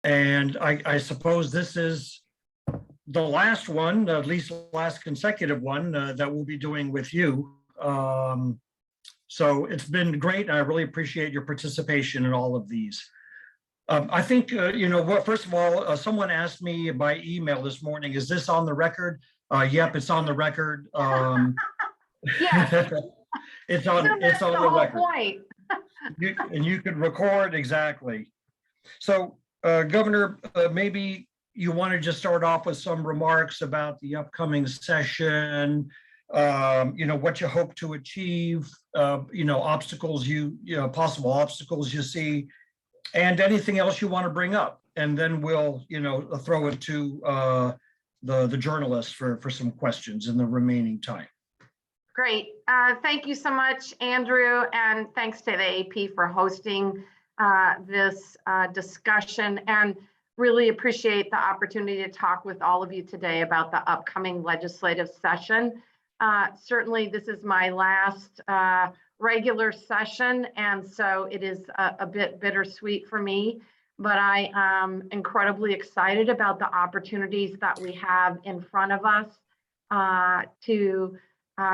And I suppose this is the last one, at least last consecutive one that we'll be doing with you. So it's been great. I really appreciate your participation in all of these. I think, first of all, someone asked me by email this morning, is this on the record? Yep, it's on the record. Yes. It's on the record. Point. And you could record, exactly. So, Governor, maybe you want to just start off with some remarks about the upcoming session, what you hope to achieve, obstacles possible obstacles you see, and anything else you want to bring up. And then we'll, throw it to the journalists for some questions in the remaining time. Great. Thank you so much, Andrew, and thanks to the AP for hosting this discussion, and really appreciate the opportunity to talk with all of you today about the upcoming legislative session. Certainly, this is my last regular session, and so it is a bit bittersweet for me, but I am incredibly excited about the opportunities that we have in front of us to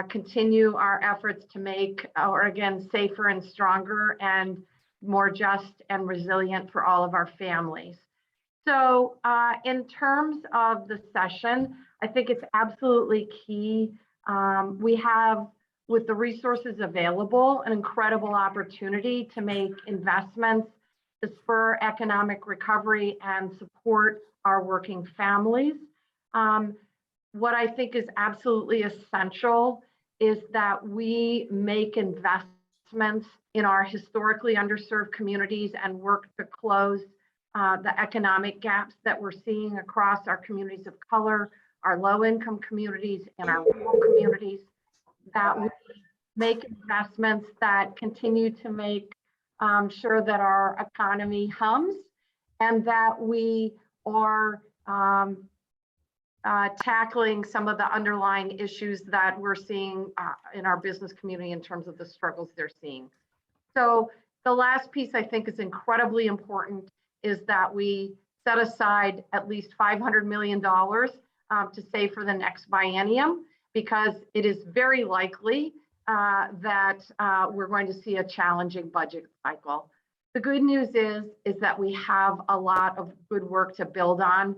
continue our efforts to make Oregon safer and stronger and more just and resilient for all of our families. So in terms of the session, I think it's absolutely key. We have, with the resources available, an incredible opportunity to make investments to spur economic recovery and support our working families. What I think is absolutely essential is that we make investments in our historically underserved communities and work to close the economic gaps that we're seeing across our communities of color, our low-income communities, and our rural communities, that we make investments that continue to make sure that our economy hums, and that we are tackling some of the underlying issues that we're seeing in our business community in terms of the struggles they're seeing. So the last piece I think is incredibly important is that we set aside at least $500 million to save for the next biennium, because it is very likely that we're going to see a challenging budget cycle. The good news is that we have a lot of good work to build on.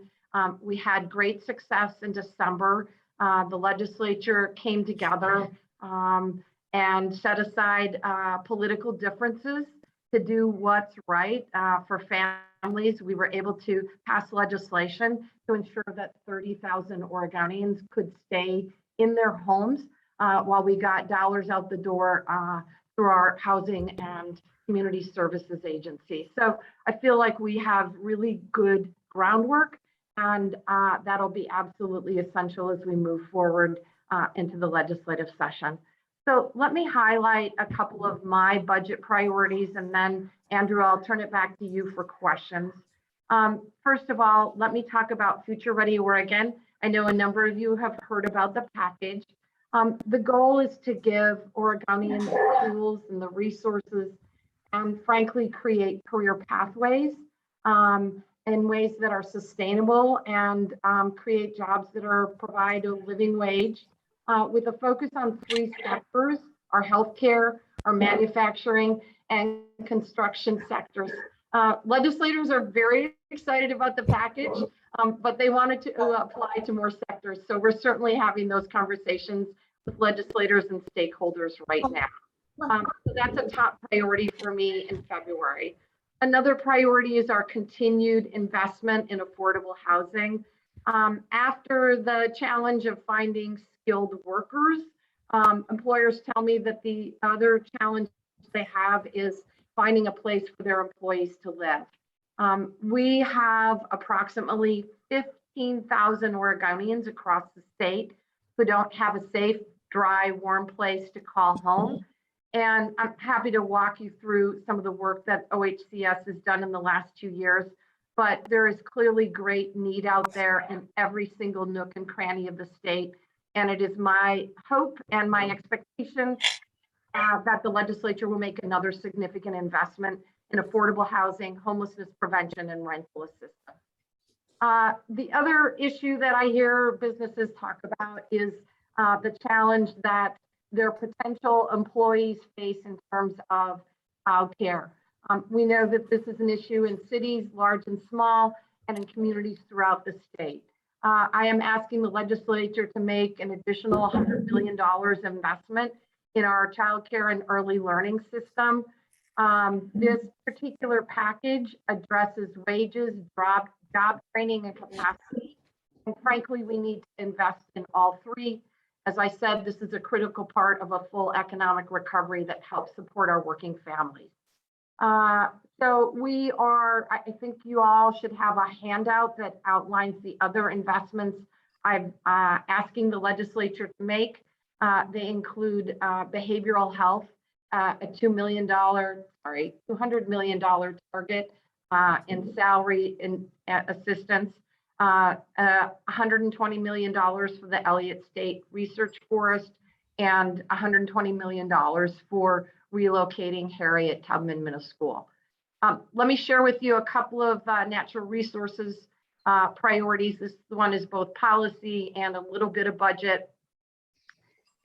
We had great success in December. The legislature came together and set aside political differences to do what's right for families. We were able to pass legislation to ensure that 30,000 Oregonians could stay in their homes while we got dollars out the door through our housing and community services agency. So I feel like we have really good groundwork, and that'll be absolutely essential as we move forward into the legislative session. So let me highlight a couple of my budget priorities, and then Andrew, I'll turn it back to you for questions. First of all, let me talk about Future Ready Oregon. I know a number of you have heard about the package. The goal is to give Oregonians the tools and the resources, and frankly, create career pathways in ways that are sustainable and create jobs that provide a living wage, with a focus on 3 sectors: our healthcare, our manufacturing, and construction sectors. Legislators are very excited about the package, but they wanted to apply to more sectors. So we're certainly having those conversations with legislators and stakeholders right now. So that's a top priority for me in February. Another priority is our continued investment in affordable housing. After the challenge of finding skilled workers, employers tell me that the other challenge they have is finding a place for their employees to live. We have approximately 15,000 Oregonians across the state who don't have a safe, dry, warm place to call home. And I'm happy to walk you through some of the work that OHCS has done in the last 2 years, but there is clearly great need out there in every single nook and cranny of the state. And it is my hope and my expectation that the legislature will make another significant investment in affordable housing, homelessness prevention, and rental assistance. The other issue that I hear businesses talk about is the challenge that their potential employees face in terms of childcare. We know that this is an issue in cities, large and small, and in communities throughout the state. I am asking the legislature to make an additional $100 million investment in our childcare and early learning system. This particular package addresses wages, job training, and capacity. And frankly, we need to invest in all three. As I said, this is a critical part of a full economic recovery that helps support our working families. So I think you all should have a handout that outlines the other investments I'm asking the legislature to make. They include behavioral health, a $200 million target in salary and assistance, $120 million for the Elliott State Research Forest, and $120 million for relocating Harriet Tubman Middle School. Let me share with you a couple of natural resources priorities. This one is both policy and a little bit of budget.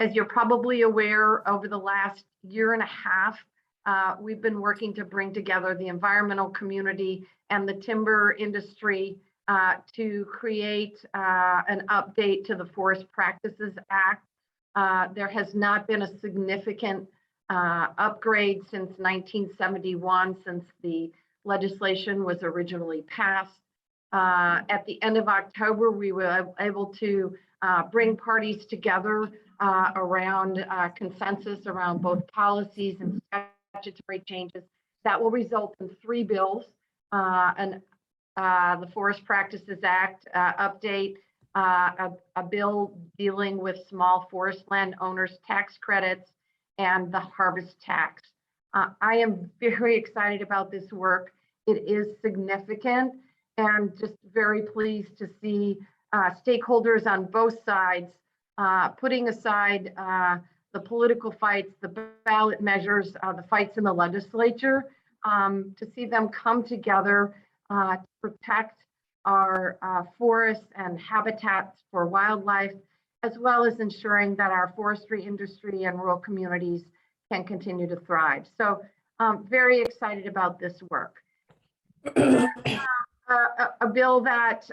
As you're probably aware, over the last year and a half, we've been working to bring together the environmental community and the timber industry to create an update to the Forest Practices Act. There has not been a significant upgrade since 1971, since the legislation was originally passed. At the end of October, we were able to bring parties together around consensus around both policies and statutory changes that will result in 3 bills, the Forest Practices Act update, a bill dealing with small forest land owners tax credits, and the harvest tax. I am very excited about this work. It is significant, and just very pleased to see stakeholders on both sides putting aside the political fights, the ballot measures, the fights in the legislature, to see them come together to protect our forests and habitats for wildlife, as well as ensuring that our forestry industry and rural communities can continue to thrive. So very excited about this work. A bill that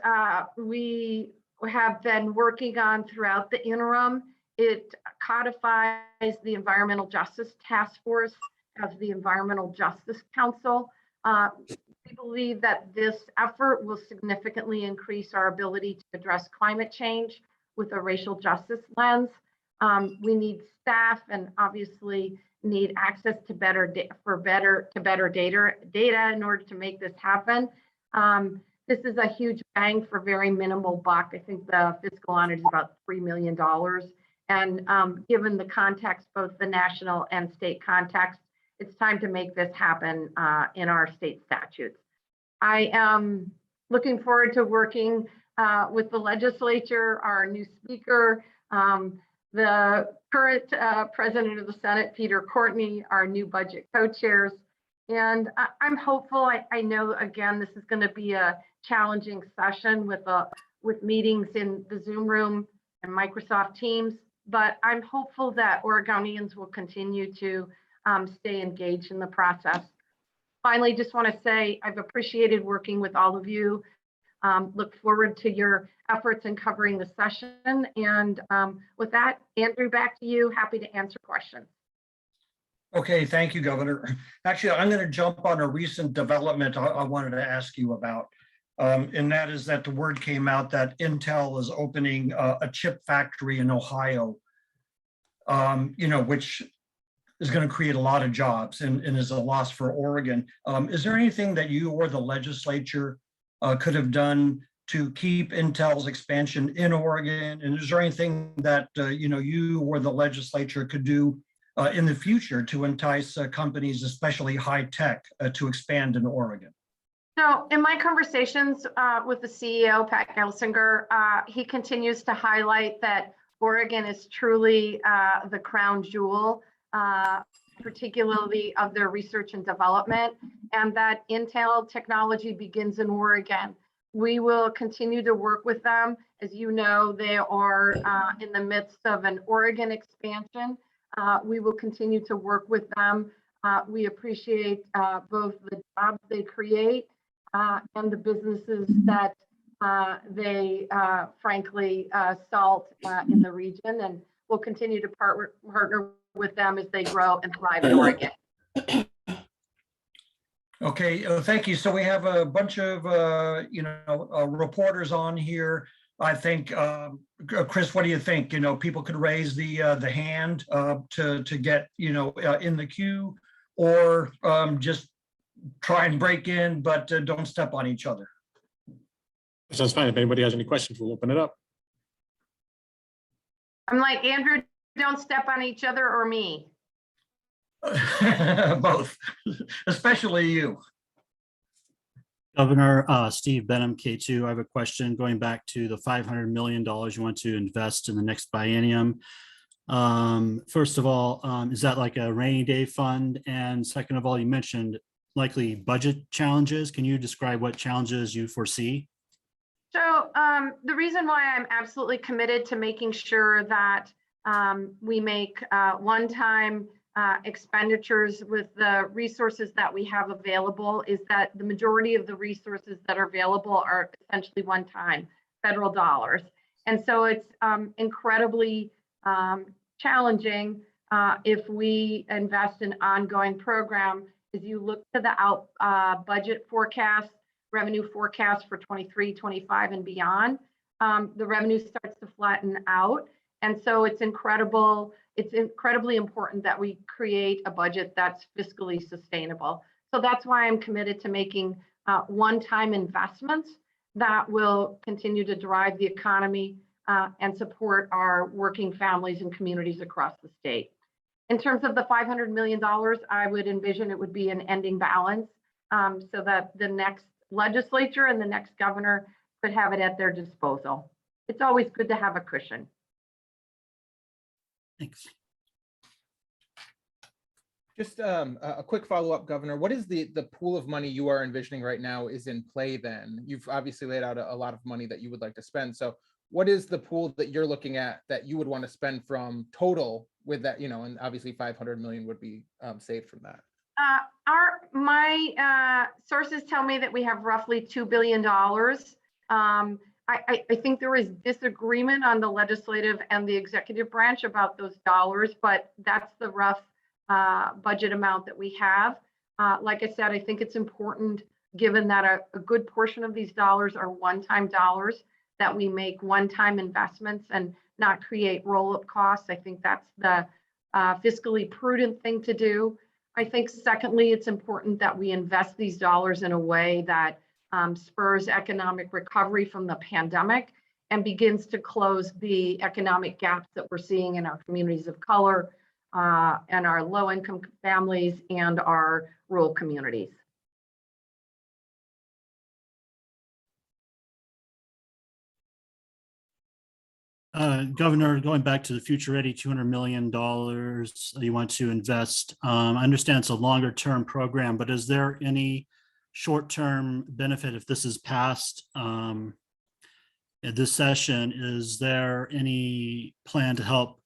we have been working on throughout the interim. It codifies the Environmental Justice Task Force as the Environmental Justice Council. We believe that this effort will significantly increase our ability to address climate change with a racial justice lens. We need staff and obviously need access to better data in order to make this happen. This is a huge bang for very minimal buck. I think the fiscal honor is about $3 million. And given the context, both the national and state context, it's time to make this happen in our state statutes. I am looking forward to working with the legislature, our new speaker, the current president of the Senate, Peter Courtney, our new budget co-chairs. And I'm hopeful. I know, again, this is going to be a challenging session with meetings in the Zoom room and Microsoft Teams, but I'm hopeful that Oregonians will continue to stay engaged in the process. Finally, just want to say I've appreciated working with all of you. Look forward to your efforts in covering the session. And with that, Andrew, back to you. Happy to answer questions. Okay, thank you, Governor. Actually, I'm going to jump on a recent development I wanted to ask you about. And that is that the word came out that Intel is opening a chip factory in Ohio, which is going to create a lot of jobs and is a loss for Oregon. Is there anything that you or the legislature could have done to keep Intel's expansion in Oregon? And is there anything that you or the legislature could do in the future to entice companies, especially high tech, to expand in Oregon? So in my conversations with the CEO, Pat Gelsinger, he continues to highlight that Oregon is truly the crown jewel particularly of their research and development, and that Intel technology begins in Oregon. We will continue to work with them. As you know, they are in the midst of an Oregon expansion. We will continue to work with them. We appreciate both the jobs they create and the businesses that they frankly salt in the region, and we'll continue to partner with them as they grow and thrive in Oregon. Okay, thank you. So we have a bunch of, reporters on here. I think, Chris, what do you think? People could raise the hand to get, in the queue, or just try and break in, but don't step on each other. Sounds fine. If anybody has any questions, we'll open it up. I'm like, Andrew, don't step on each other or me. Both, especially you. Governor Steve Benham, K2, I have a question going back to the $500 million you want to invest in the next biennium. First of all, is that like a rainy day fund? And second of all, you mentioned likely budget challenges. Can you describe what challenges you foresee? So the reason why I'm absolutely committed to making sure that we make one-time expenditures with the resources that we have available is that the majority of the resources that are available are essentially one-time federal dollars. And so it's incredibly challenging if we invest in ongoing program. As you look to the budget forecast, revenue forecast for 23, 25 and beyond, the revenue starts to flatten out. And so it's incredibly important that we create a budget that's fiscally sustainable. So that's why I'm committed to making one-time investments that will continue to drive the economy and support our working families and communities across the state. In terms of the $500 million, I would envision it would be an ending balance so that the next legislature and the next governor could have it at their disposal. It's always good to have a cushion. Thanks. Just a quick follow-up, Governor. What is the pool of money you are envisioning right now is in play then? You've obviously laid out a lot of money that you would like to spend. So what is the pool that you're looking at that you would want to spend from total with that, and obviously 500 million would be saved from that? My sources tell me that we have roughly $2 billion. I think there is disagreement on the legislative and the executive branch about those dollars, but that's the rough budget amount that we have. Like I said, I think it's important, given that a good portion of these dollars are one-time dollars, that we make one-time investments and not create roll-up costs. I think that's the fiscally prudent thing to do. I think secondly, it's important that we invest these dollars in a way that spurs economic recovery from the pandemic and begins to close the economic gaps that we're seeing in our communities of color and our low-income families and our rural communities. Governor, going back to the Future Ready $200 million you want to invest. I understand it's a longer term program, but is there any short-term benefit if this is passed in this session? Is there any plan to help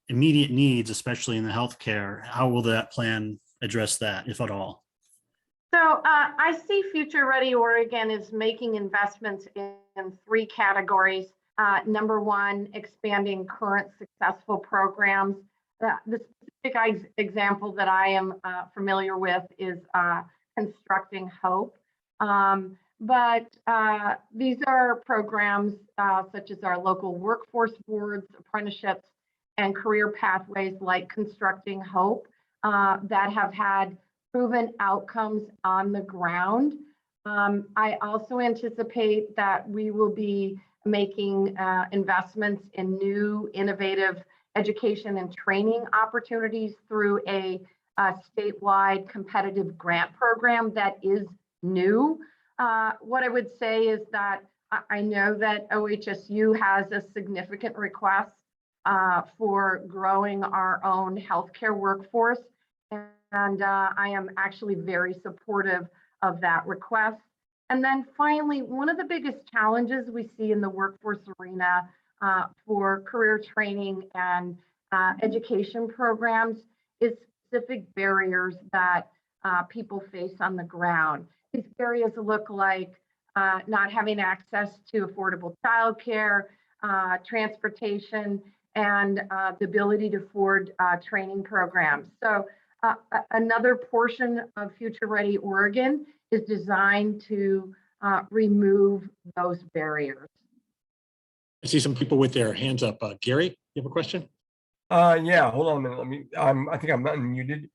immediate needs, especially in the healthcare? How will that plan address that, if at all? So I see Future Ready Oregon is making investments in three categories. Number one, expanding current successful programs. The specific example that I am familiar with is Constructing Hope. But these are programs such as our local workforce boards, apprenticeships, and career pathways like Constructing Hope that have had proven outcomes on the ground. I also anticipate that we will be making investments in new innovative education and training opportunities through a statewide competitive grant program that is new. What I would say is that I know that OHSU has a significant request for growing our own healthcare workforce. And I am actually very supportive of that request. And then finally, one of the biggest challenges we see in the workforce arena for career training and education programs is specific barriers that people face on the ground. These barriers look like not having access to affordable childcare, transportation, and the ability to afford training programs. So another portion of Future Ready Oregon is designed to remove those barriers. I see some people with their hands up. Gary, you have a question? Yeah, hold on a minute. I think I'm unmuted.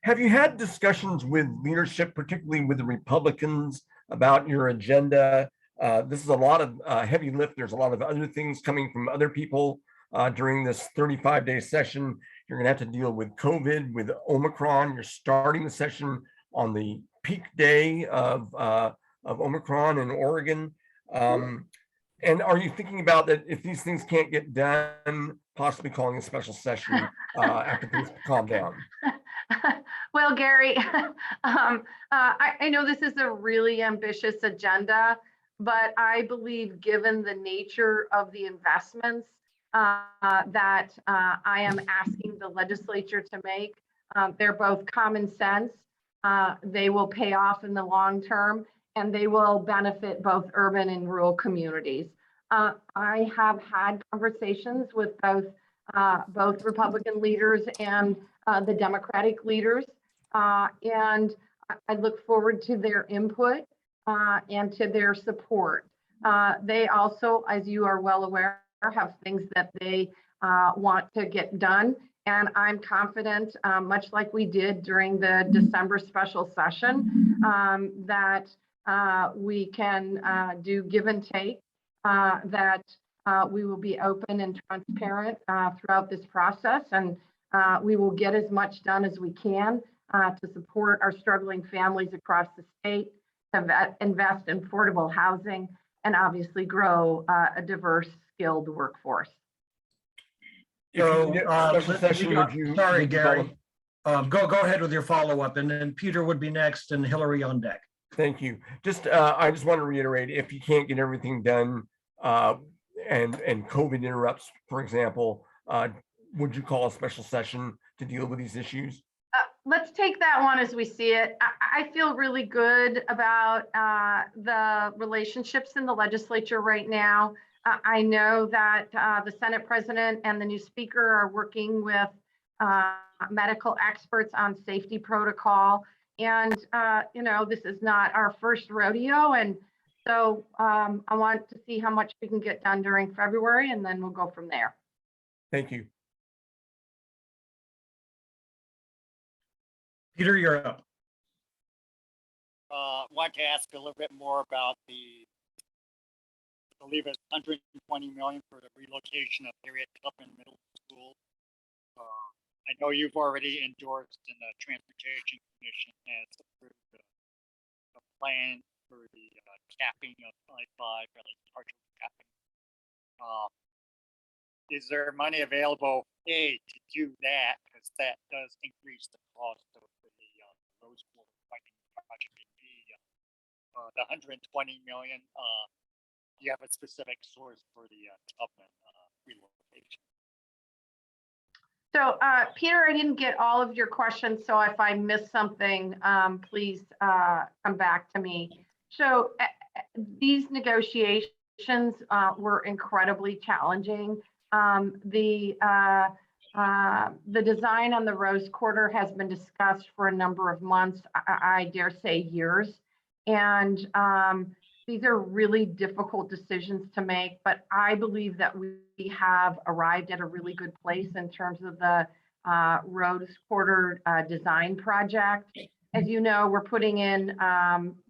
Have you had discussions with leadership, particularly with the Republicans, about your agenda? This is a lot of heavy lift. There's a lot of other things coming from other people during this 35-day session. You're going to have to deal with COVID, with Omicron. You're starting the session on the peak day of Omicron in Oregon. And are you thinking about that if these things can't get done, possibly calling a special session after things calm down? Well, Gary, I know this is a really ambitious agenda, but I believe given the nature of the investments that I am asking the legislature to make, they're both common sense. They will pay off in the long term, and they will benefit both urban and rural communities. I have had conversations with both Republican leaders and the Democratic leaders, and I look forward to their input and to their support. They also, as you are well aware, have things that they want to get done. And I'm confident, much like we did during the December special session, that we can do give and take, that we will be open and transparent throughout this process, and we will get as much done as we can to support our struggling families across the state, to invest in affordable housing, and obviously grow a diverse, skilled workforce. So, Special session, would you- sorry, would you Gary. Go ahead with your follow-up, and then Peter would be next and Hillary on deck. Thank you. I just want to reiterate, if you can't get everything done and COVID interrupts, for example, would you call a special session to deal with these issues? Let's take that one as we see it. I feel really good about the relationships in the legislature right now. I know that the Senate president and the new speaker are working with medical experts on safety protocol. And, this is not our first rodeo. And so I want to see how much we can get done during February, and then we'll go from there. Thank you. Peter, you're up. Want to ask a little bit more about I believe it's 120 million for the relocation of Harriet Tubman Middle School. I know you've already endorsed, and the Transportation Commission has approved a plan for the capping of I-5, really partial capping. Is there money available, A, to do that, because that does increase the cost of the road school widening project, and B, the 120 million, do you have a specific source for the Tubman relocation? So, Peter, I didn't get all of your questions, so if I missed something, please come back to me. So, these negotiations were incredibly challenging. The design on the Rose Quarter has been discussed for a number of months, I dare say years, and these are really difficult decisions to make, but I believe that we have arrived at a really good place in terms of the Rose Quarter design project. As you know, we're putting in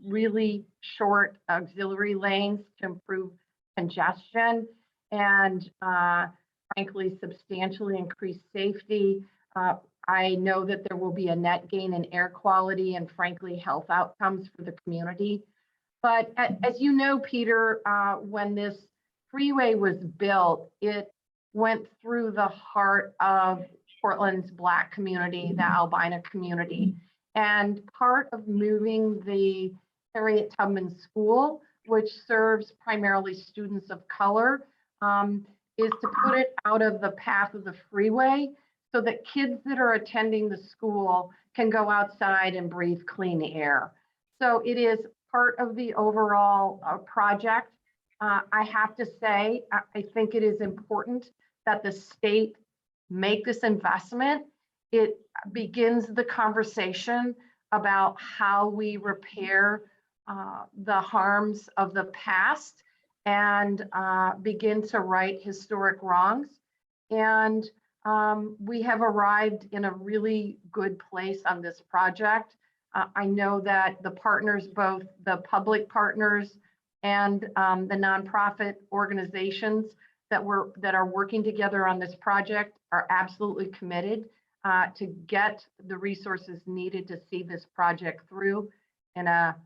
really short auxiliary lanes to improve congestion and frankly, substantially increase safety. I know that there will be a net gain in air quality and frankly, health outcomes for the community. But as you know, Peter, when this freeway was built, it went through the heart of Portland's Black community, the albino community. And part of moving the Harriet Tubman School, which serves primarily students of color, is to put it out of the path of the freeway so that kids that are attending the school can go outside and breathe clean air. So it is part of the overall project. I have to say, I think it is important that the state make this investment. It begins the conversation about how we repair the harms of the past and begin to right historic wrongs. And we have arrived in a really good place on this project. I know that the partners, both the public partners and the nonprofit organizations that are working together on this project are absolutely committed to get the resources needed to see this project through in a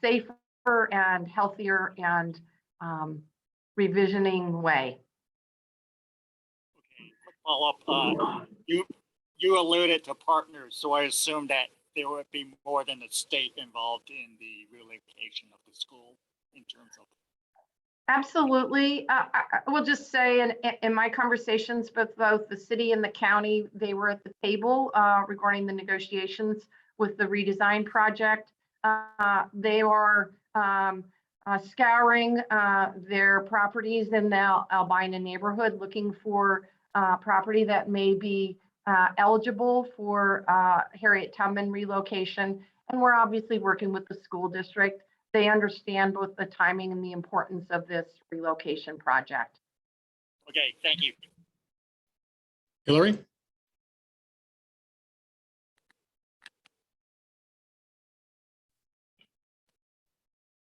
safer and healthier and revisioning way. Okay, quick follow-up. You alluded to partners, so I assume that there would be more than the state involved in the relocation of the school in terms of. Absolutely. I will just say in my conversations with both the city and the county, they were at the table regarding the negotiations with the redesign project. They are scouring their properties in the albino neighborhood, looking for property that may be eligible for Harriet Tubman relocation. And we're obviously working with the school district. They understand both the timing and the importance of this relocation project. Okay, thank you. Hillary?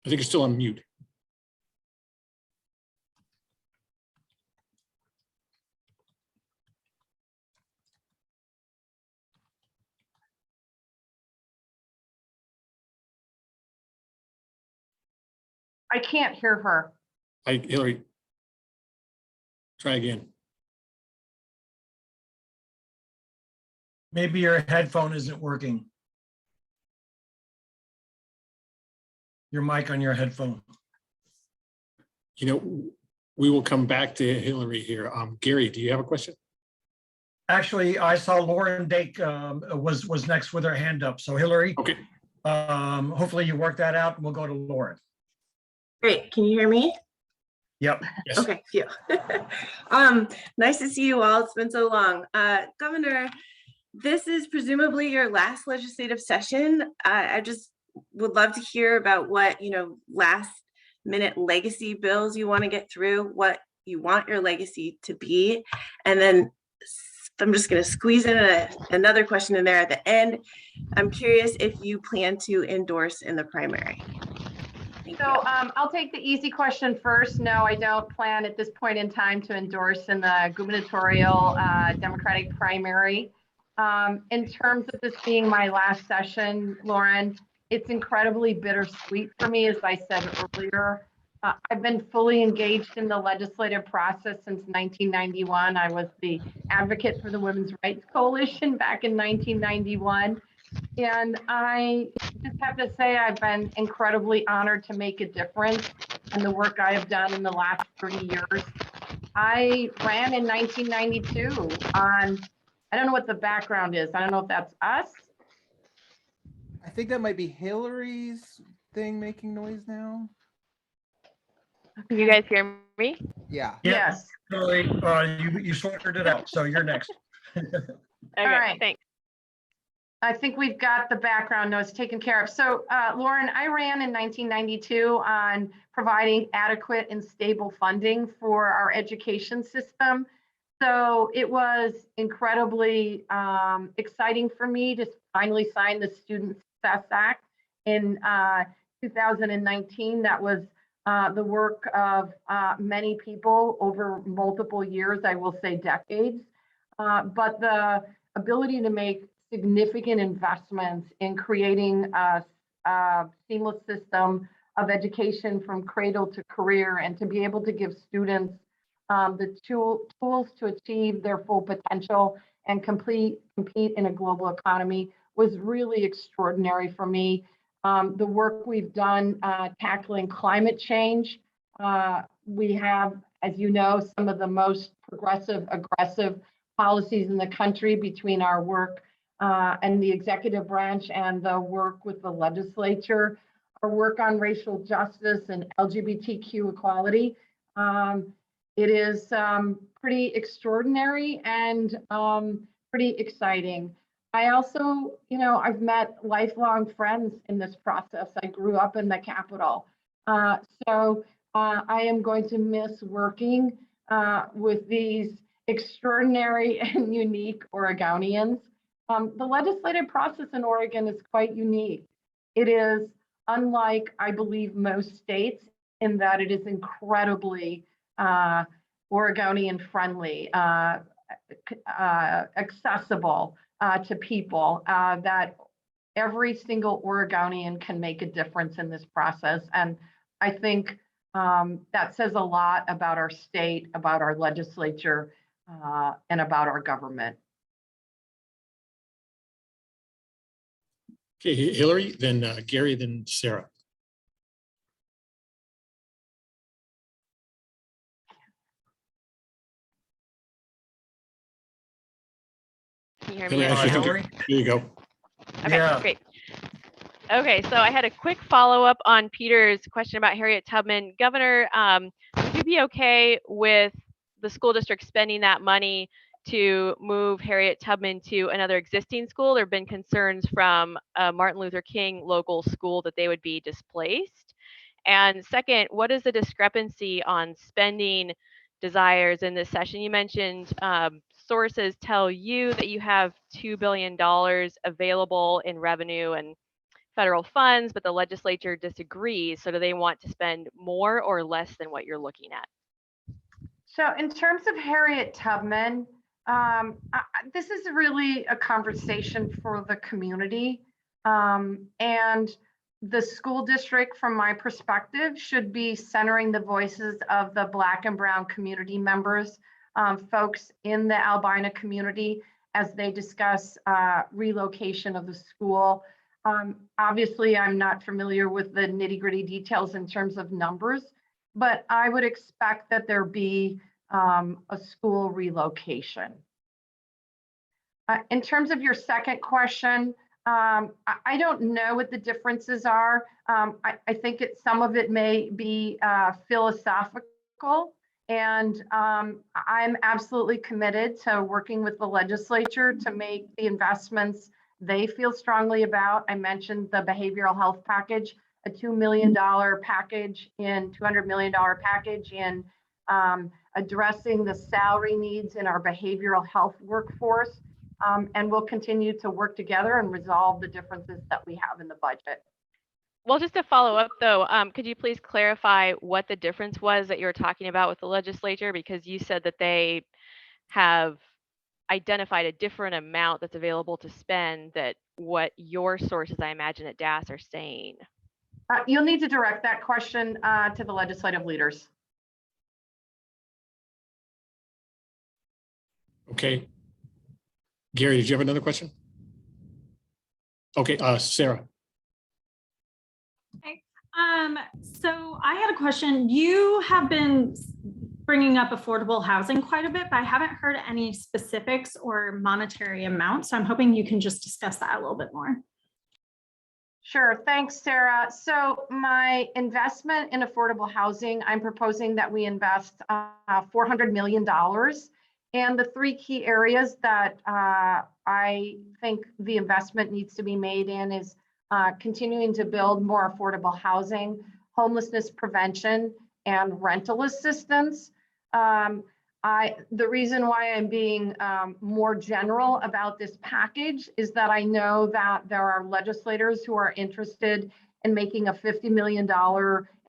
I think you're still on mute. I can't hear her. Hillary, try again. Maybe your headphone isn't working. Your mic on your headphone. You know, we will come back to Hillary here. Gary, do you have a question? Actually, I saw Lauren Dake was next with her hand up. So Hillary, Okay. hopefully you work that out and we'll go to Lauren. Great. Can you hear me? Yep. Yes. Okay, phew. Nice to see you all. It's been so long. Governor, this is presumably your last legislative session. I just would love to hear about what, last minute legacy bills you want to get through, what you want your legacy to be. And then I'm just going to squeeze in another question in there at the end. I'm curious if you plan to endorse in the primary. So I'll take the easy question first. No, I don't plan at this point in time to endorse in the gubernatorial Democratic primary. In terms of this being my last session, Lauren, it's incredibly bittersweet for me, as I said earlier. I've been fully engaged in the legislative process since 1991. I was the advocate for the Women's Rights Coalition back in 1991. And I just have to say, I've been incredibly honored to make a difference in the work I have done in the last 30 years. I ran in 1992 on, I don't know what the background is. I don't know if that's us. I think that might be Hillary's thing making noise now. Can you guys hear me? Yeah. Yes. Hillary, you sorted it out, so you're next. Okay, right. thanks. I think we've got the background notes taken care of. So Lauren, I ran in 1992 on providing adequate and stable funding for our education system. So it was incredibly exciting for me to finally sign the Student Success Act in 2019. That was the work of many people over multiple years, I will say decades. But the ability to make significant investments in creating a seamless system of education from cradle to career, and to be able to give students the tools to achieve their full potential and compete in a global economy was really extraordinary for me. The work we've done tackling climate change. We have, as you know, some of the most progressive, aggressive policies in the country between our work and the executive branch and the work with the legislature, our work on racial justice and LGBTQ equality. It is pretty extraordinary and pretty exciting. I also, I've met lifelong friends in this process. I grew up in the Capitol. So I am going to miss working with these extraordinary and unique Oregonians. The legislative process in Oregon is quite unique. It is unlike, I believe, most states in that it is incredibly Oregonian friendly, accessible to people, that every single Oregonian can make a difference in this process. And I think that says a lot about our state, about our legislature, and about our government. Okay, Hillary, then Gary, then Sarah. Can you hear Hillary, me? I should have to- Hillary? There you go. Okay, Yeah. great. Okay, so I had a quick follow-up on Peter's question about Harriet Tubman. Governor, would you be okay with the school district spending that money to move Harriet Tubman to another existing school? There have been concerns from Martin Luther King local school that they would be displaced. And second, what is the discrepancy on spending desires in this session? You mentioned sources tell you that you have $2 billion available in revenue and federal funds, but the legislature disagrees. So do they want to spend more or less than what you're looking at? So in terms of Harriet Tubman, this is really a conversation for the community. And the school district, from my perspective, should be centering the voices of the Black and Brown community members, folks in the Albina community, as they discuss relocation of the school. Obviously, I'm not familiar with the nitty-gritty details in terms of numbers, but I would expect that there be a school relocation. In terms of your second question, I don't know what the differences are. I think some of it may be philosophical, and I'm absolutely committed to working with the legislature to make the investments they feel strongly about. I mentioned the behavioral health package, a $2 million package in $200 million package in addressing the salary needs in our behavioral health workforce. And we'll continue to work together and resolve the differences that we have in the budget. Well, just to follow up though, could you please clarify what the difference was that you were talking about with the legislature? Because you said that they have identified a different amount that's available to spend that what your sources, I imagine, at DAS are saying. You'll need to direct that question to the legislative leaders. Okay. Gary, did you have another question? Okay, Sarah. Okay. So I had a question. You have been bringing up affordable housing quite a bit, but I haven't heard any specifics or monetary amounts. So I'm hoping you can just discuss that a little bit more. Sure, thanks, Sarah. So my investment in affordable housing, I'm proposing that we invest $400 million. And the three key areas that I think the investment needs to be made in is continuing to build more affordable housing, homelessness prevention, and rental assistance. The reason why I'm being more general about this package is that I know that there are legislators who are interested in making a $50 million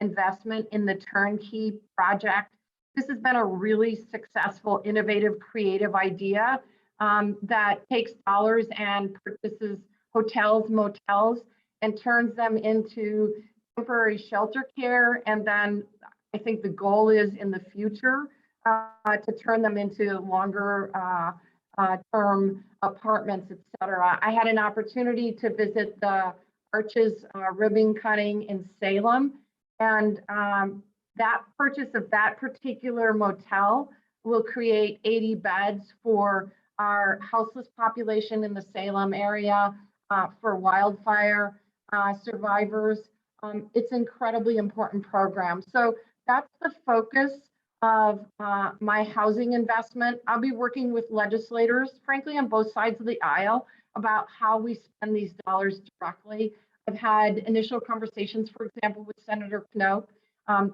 investment in the turnkey project. This has been a really successful, innovative, creative idea that takes dollars and purchases hotels, motels, and turns them into temporary shelter care. And then I think the goal is in the future to turn them into longer term apartments, et cetera. I had an opportunity to visit the Arches ribbon cutting in Salem, and that purchase of that particular motel will create 80 beds for our houseless population in the Salem area, for wildfire survivors. It's incredibly important program. So that's the focus of my housing investment. I'll be working with legislators, frankly, on both sides of the aisle about how we spend these dollars directly. I've had initial conversations, for example, with Senator Knopp.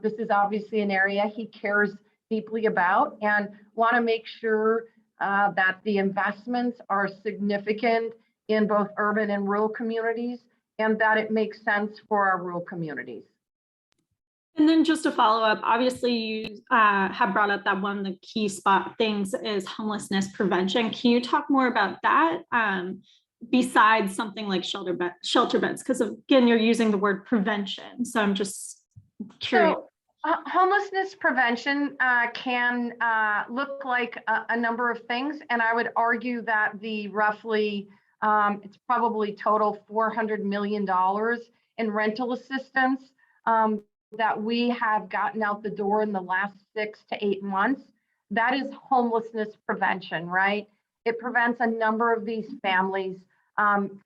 This is obviously an area he cares deeply about, and want to make sure that the investments are significant in both urban and rural communities, and that it makes sense for our rural communities. And then just to follow up, obviously you have brought up that one of the key things is homelessness prevention. Can you talk more about that besides something like shelter beds? Because again, you're using the word prevention. So I'm just curious. So, homelessness prevention can look like a number of things. And I would argue that the roughly, it's probably total $400 million in rental assistance that we have gotten out the door in the last 6 to 8 months. That is homelessness prevention, right? It prevents a number of these families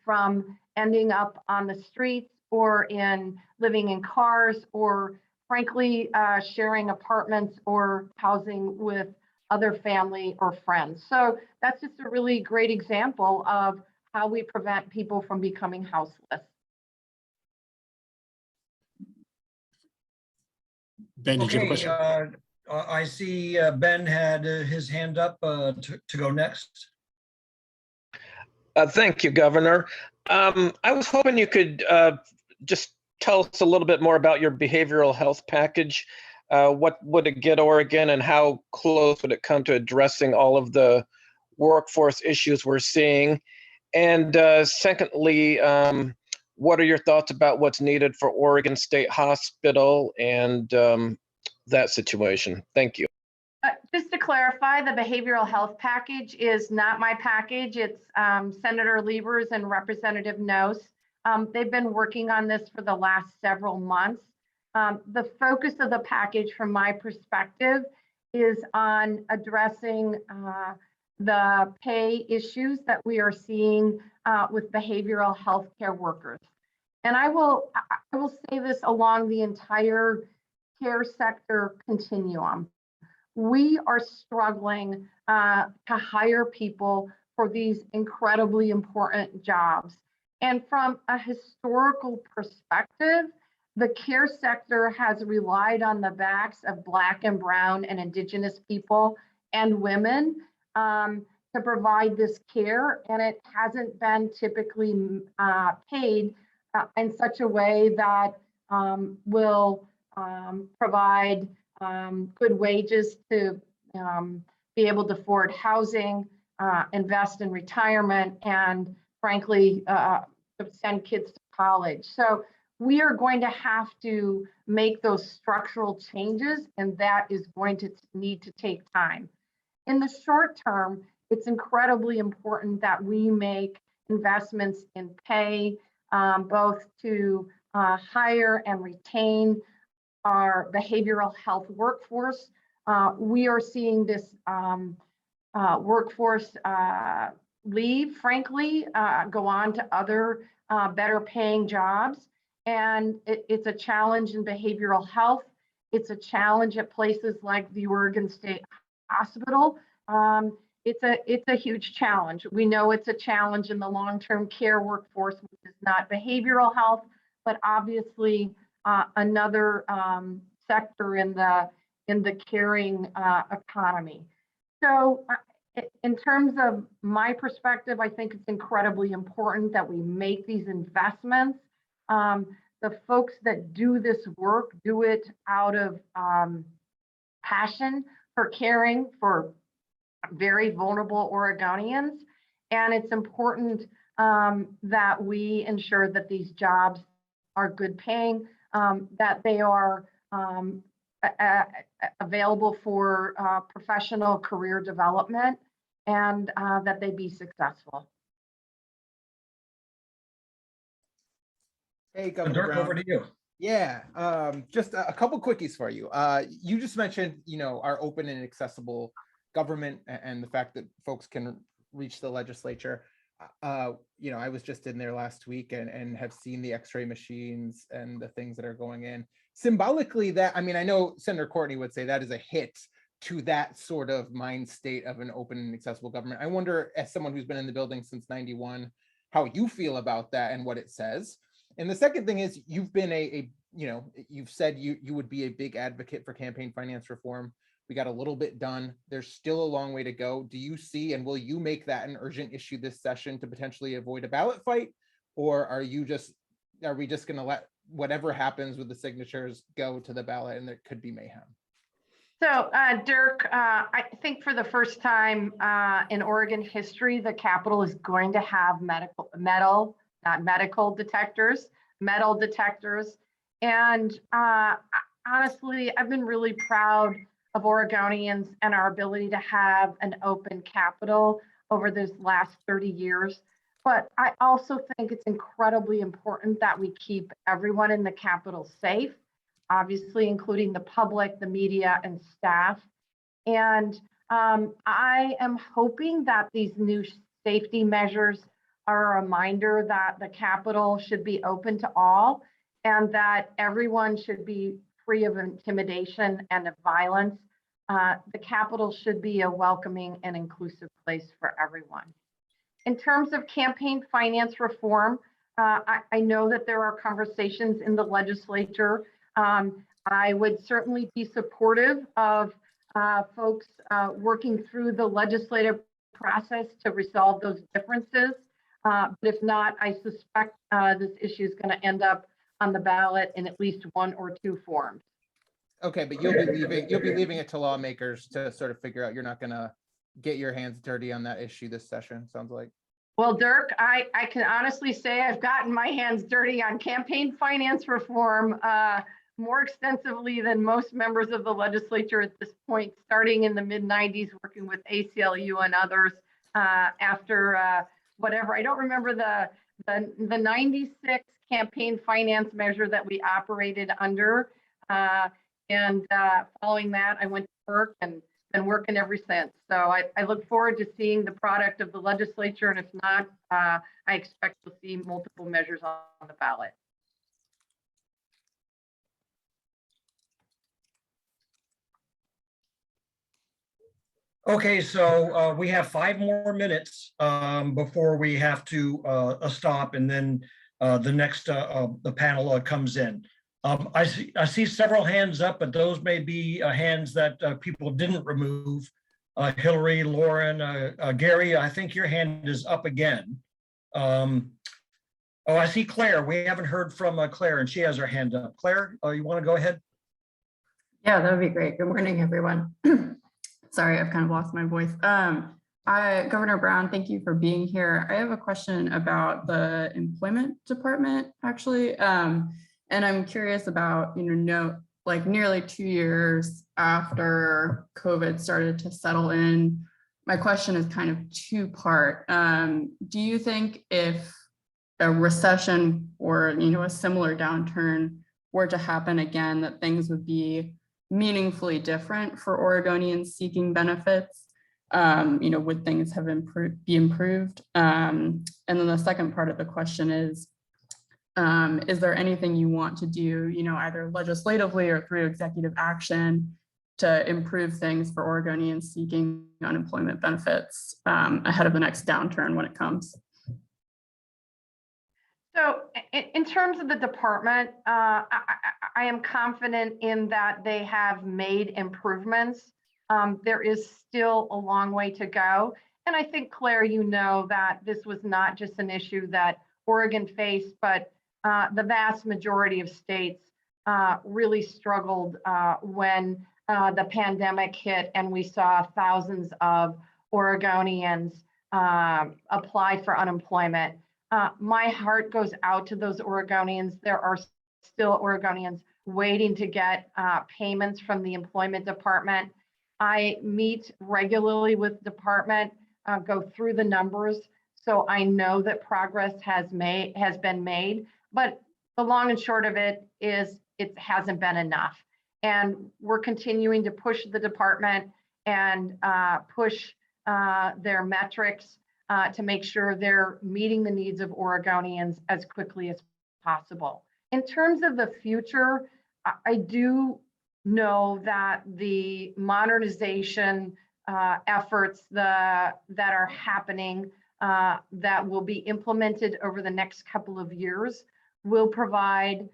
from ending up on the streets or in living in cars, or frankly, sharing apartments or housing with other family or friends. So that's just a really great example of how we prevent people from becoming houseless. Ben, did you have a Okay, question? I see Ben had his hand up to go next. Thank you, Governor. I was hoping you could just tell us a little bit more about your behavioral health package. What would it get Oregon, and how close would it come to addressing all of the workforce issues we're seeing? And secondly, what are your thoughts about what's needed for Oregon State Hospital and that situation? Thank you. Just to clarify, the behavioral health package is not my package. It's Senator Lieber's and Representative Nose. They've been working on this for the last several months. The focus of the package, from my perspective, is on addressing the pay issues that we are seeing with behavioral health care workers. And I will say this along the entire care sector continuum. We are struggling to hire people for these incredibly important jobs. And from a historical perspective, the care sector has relied on the backs of Black and Brown and Indigenous people and women to provide this care, and it hasn't been typically paid in such a way that will provide good wages to be able to afford housing, invest in retirement, and frankly, to send kids to college. So we are going to have to make those structural changes, and that is going to need to take time. In the short term, it's incredibly important that we make investments in pay, both to hire and retain our behavioral health workforce. We are seeing this workforce leave, frankly, go on to other better paying jobs. And it's a challenge in behavioral health. It's a challenge at places like the Oregon State Hospital. It's a huge challenge. We know it's a challenge in the long-term care workforce, which is not behavioral health, but obviously another sector in the caring economy. So in terms of my perspective, I think it's incredibly important that we make these investments. The folks that do this work do it out of passion for caring for very vulnerable Oregonians. And it's important that we ensure that these jobs are good paying, that they are available for professional career development. and that they be successful. Hey, Governor Dirk, Brown. over to you. Yeah, just a couple quickies for you. You just mentioned, our open and accessible government and the fact that folks can reach the legislature. I was just in there last week and have seen the X-ray machines and the things that are going in. Symbolically, that, I know Senator Courtney would say that is a hit to that sort of mind state of an open and accessible government. I wonder, as someone who's been in the building since '91, how you feel about that and what it says. And the second thing is, you've been you've said you would be a big advocate for campaign finance reform. We got a little bit done. There's still a long way to go. Do you see, and will you make that an urgent issue this session to potentially avoid a ballot fight? Or are we just going to let whatever happens with the signatures go to the ballot and there could be mayhem? So, Dirk, I think for the first time in Oregon history, the Capitol is going to have metal detectors. And honestly, I've been really proud of Oregonians and our ability to have an open Capitol over this last 30 years. But I also think it's incredibly important that we keep everyone in the Capitol safe, obviously including the public, the media, and staff. And I am hoping that these new safety measures are a reminder that the Capitol should be open to all and that everyone should be free of intimidation and of violence. The Capitol should be a welcoming and inclusive place for everyone. In terms of campaign finance reform, I know that there are conversations in the legislature. I would certainly be supportive of folks working through the legislative process to resolve those differences. But if not, I suspect this issue is going to end up on the ballot in at least one or two forms. Okay, but you'll be leaving it to lawmakers to sort of figure out. You're not going to get your hands dirty on that issue this session, sounds like. Well, Dirk, I can honestly say I've gotten my hands dirty on campaign finance reform more extensively than most members of the legislature at this point, starting in the mid-90s, working with ACLU and others after whatever. I don't remember the 96 campaign finance measure that we operated under. And following that, I went to work and been working ever since. So I look forward to seeing the product of the legislature. And if not, I expect to see multiple measures on the ballot. Okay, so we have 5 more minutes before we have to stop, and then the next the panel comes in. I see several hands up, but those may be hands that people didn't remove. Hillary, Lauren, Gary, I think your hand is up again. Oh, I see Claire. We haven't heard from Claire, and she has her hand up. Claire, you want to go ahead? Yeah, that would be great. Good morning, everyone. Sorry, I've kind of lost my voice. Governor Brown, thank you for being here. I have a question about the employment department, actually. And I'm curious about, like nearly 2 years after COVID started to settle in, my question is kind of 2-part. Do you think if a recession or, a similar downturn were to happen again, that things would be meaningfully different for Oregonians seeking benefits? Would things have be improved? And then the second part of the question is there anything you want to do, either legislatively or through executive action to improve things for Oregonians seeking unemployment benefits ahead of the next downturn when it comes? So in terms of the department, I am confident in that they have made improvements. There is still a long way to go. And I think, Claire, that this was not just an issue that Oregon faced, but the vast majority of states really struggled when the pandemic hit and we saw thousands of Oregonians apply for unemployment. My heart goes out to those Oregonians. There are still Oregonians waiting to get payments from the employment department. I meet regularly with department. go through the numbers. So I know that progress has been made, but the long and short of it is it hasn't been enough. And we're continuing to push the department and push their metrics to make sure they're meeting the needs of Oregonians as quickly as possible. In terms of the future, I do know that the modernization efforts that are happening that will be implemented over the next couple of years will provide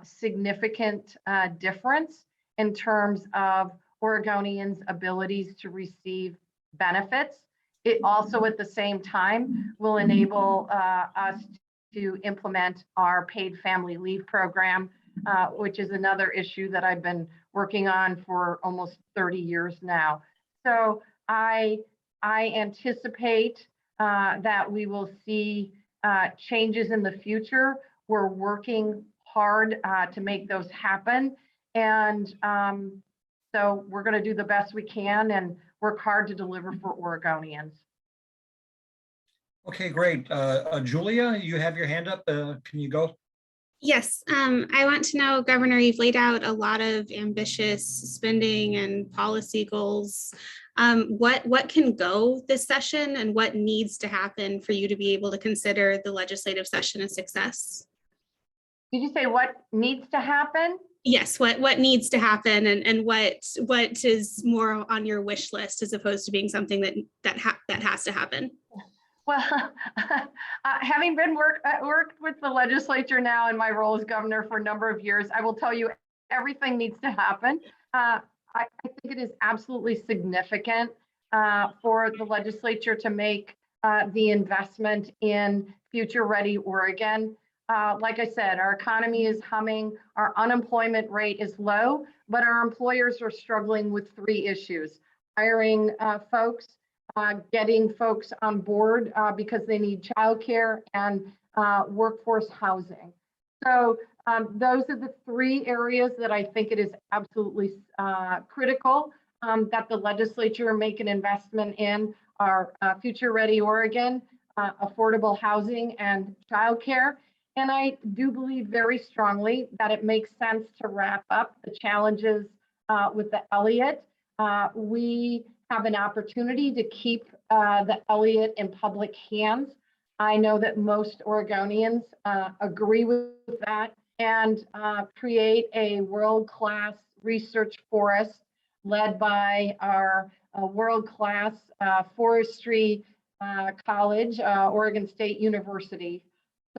significant difference in terms of Oregonians' abilities to receive benefits. It also at the same time will enable us to implement our paid family leave program, which is another issue that I've been working on for almost 30 years now. So I anticipate that we will see changes in the future. We're working hard to make those happen. And so we're going to do the best we can and work hard to deliver for Oregonians. Okay, great. Julia, you have your hand up. Can you go? Yes, I want to know, Governor, you've laid out a lot of ambitious spending and policy goals. What can go this session and what needs to happen for you to be able to consider the legislative session a success? Did you say what needs to happen? Yes, what needs to happen and what is more on your wish list as opposed to being something that has to happen? Well, having been worked with the legislature now in my role as governor for a number of years, I will tell you everything needs to happen. I think it is absolutely significant for the legislature to make the investment in future ready Oregon. Like I said, our economy is humming, our unemployment rate is low, but our employers are struggling with 3 issues: hiring folks, getting folks on board because they need childcare, and workforce housing. So those are the 3 areas that I think it is absolutely critical that the legislature make an investment in: our future ready Oregon, affordable housing, and childcare. And I do believe very strongly that it makes sense to wrap up the challenges with the Elliott. We have an opportunity to keep the Elliott in public hands. I know that most Oregonians agree with that, and create a world-class research forest led by our world-class forestry college, Oregon State University.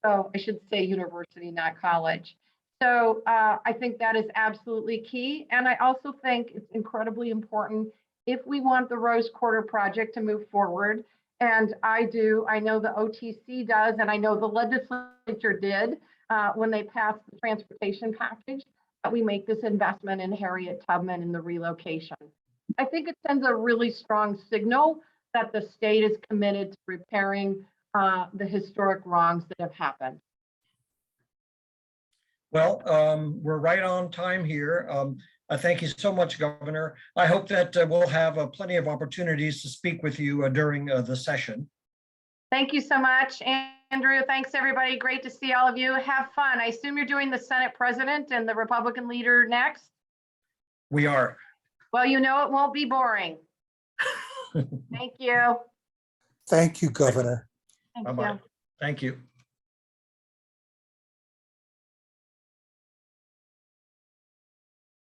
So I should say university, not college. So I think that is absolutely key. And I also think it's incredibly important if we want the Rose Quarter project to move forward. And I know the OTC does, and I know the legislature did when they passed the transportation package, that we make this investment in Harriet Tubman and the relocation. I think it sends a really strong signal that the state is committed to repairing the historic wrongs that have happened. Well, we're right on time here. Thank you so much, Governor. I hope that we'll have plenty of opportunities to speak with you during the session. Thank you so much, Andrew. Thanks, everybody. Great to see all of you. Have fun. I assume you're doing the Senate President and the Republican leader next? We are. Well, you know it won't be boring. Thank you. Thank you, Governor. Thank Bye-bye. you. Thank you.